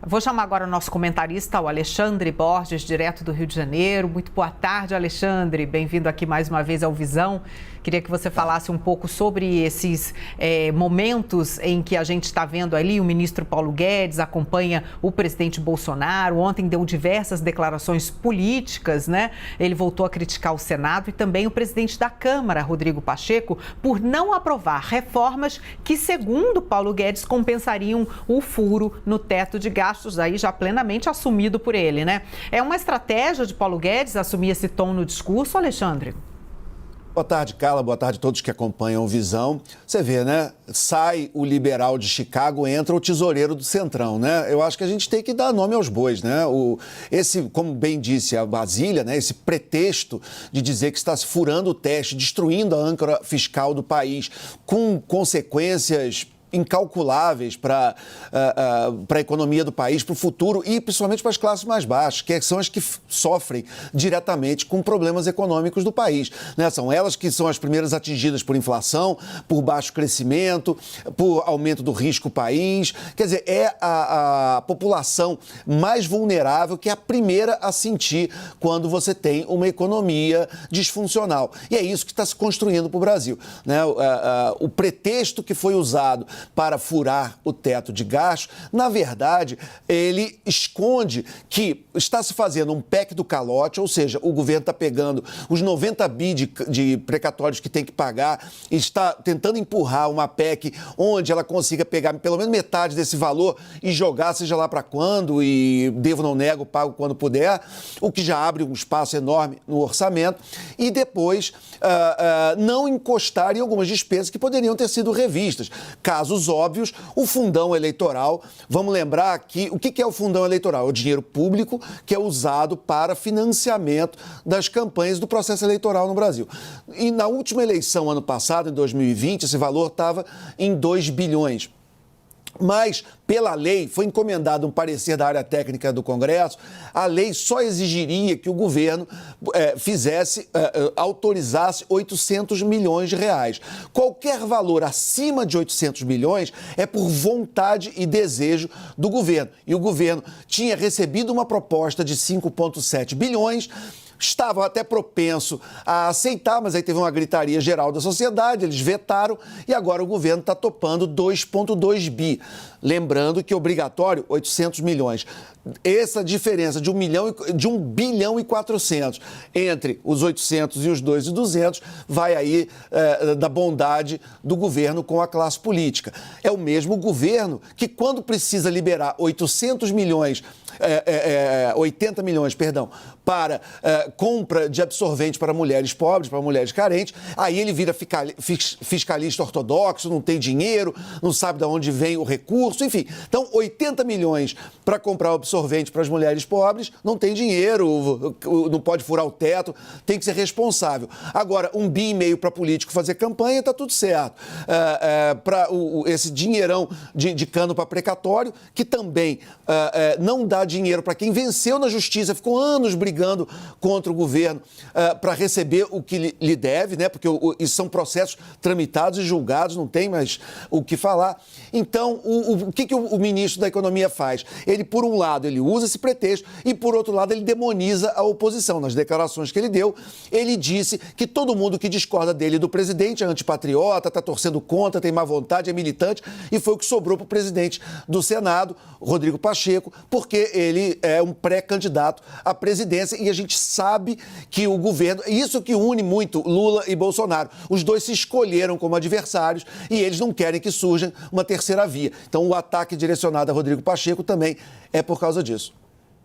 Vou chamar agora o nosso comentarista, o Alexandre Borges, direto do Rio de Janeiro. Muito boa tarde, Alexandre. Bem-vindo aqui mais uma vez ao Visão. Queria que você falasse um pouco sobre esses momentos em que a gente está vendo ali o ministro Paulo Guedes acompanha o presidente Bolsonaro. Ontem deu diversas declarações políticas, né? Ele voltou a criticar o Senado e também o presidente da Câmara, Rodrigo Pacheco, por não aprovar reformas que, segundo Paulo Guedes, compensariam o furo no teto de gastos, aí já plenamente assumido por ele, né? É uma estratégia de Paulo Guedes assumir esse tom no discurso, Alexandre? Boa tarde, Carla. Boa tarde a todos que acompanham o Visão. Você vê, né? Sai o liberal de Chicago, entra o tesoureiro do Centrão, né? Eu acho que a gente tem que dar nome aos bois, né? Como bem disse a Basília, né? Esse pretexto de dizer que está se furando o teste, destruindo a âncora fiscal do país, com consequências incalculáveis para a economia do país, para o futuro e principalmente para as classes mais baixas, que são as que sofrem diretamente com problemas econômicos do país, né? São elas que são as primeiras atingidas por inflação, por baixo crescimento, por aumento do risco país. Quer dizer, é a população mais vulnerável que é a primeira a sentir quando você tem uma economia disfuncional. E é isso que está se construindo para o Brasil, né? O pretexto que foi usado para furar o teto de gastos, na verdade, ele esconde que está se fazendo um PEC do calote, ou seja, o governo está pegando os 90 bi de precatórios que tem que pagar e está tentando empurrar uma PEC onde ela consiga pegar pelo menos metade desse valor e jogar, seja lá para quando, e devo, não nego, pago quando puder, o que já abre um espaço enorme no orçamento, e depois não encostar em algumas despesas que poderiam ter sido revistas. Casos óbvios, o fundão eleitoral. Vamos lembrar que o que é o fundão eleitoral? É o dinheiro público que é usado para financiamento das campanhas do processo eleitoral no Brasil. E na última eleição, ano passado, em 2020, esse valor estava em 2 bilhões. Mas, pela lei, foi encomendado um parecer da área técnica do Congresso, a lei só exigiria que o governo autorizasse 800 milhões de reais. Qualquer valor acima de 800 milhões é por vontade e desejo do governo. E o governo tinha recebido uma proposta de 5,7 bilhões, estava até propenso a aceitar, mas aí teve uma gritaria geral da sociedade, eles vetaram e agora o governo está topando 2,2 bi. Lembrando que é obrigatório 800 milhões. Essa diferença de 1 bilhão e 400 entre os 800 e os 2.200 vai aí da bondade do governo com a classe política. É o mesmo governo que, quando precisa liberar 80 milhões, para compra de absorvente para mulheres pobres, para mulheres carentes, aí ele vira fiscalista ortodoxo, não tem dinheiro, não sabe de onde vem o recurso, enfim. Então, 80 milhões para comprar absorvente para as mulheres pobres, não tem dinheiro, não pode furar o teto, tem que ser responsável. Agora, 1,5 bi para político fazer campanha, está tudo certo. Para esse dinheirão de cano para precatório, que também não dá dinheiro para quem venceu na justiça, ficou anos brigando contra o governo para receber o que lhe deve, né? Porque isso são processos tramitados e julgados, não tem mais o que falar. Então, o que o ministro da Economia faz? Ele, por um lado, ele usa esse pretexto e, por outro lado, ele demoniza a oposição. Nas declarações que ele deu, ele disse que todo mundo que discorda dele e do presidente é antipatriota, está torcendo contra, tem má vontade, é militante, e foi o que sobrou para o presidente do Senado, Rodrigo Pacheco, porque ele é um pré-candidato à presidência e a gente sabe que o governo, isso que une muito Lula e Bolsonaro, os dois se escolheram como adversários e eles não querem que surja uma terceira via. Então o ataque direcionado a Rodrigo Pacheco também é por causa disso.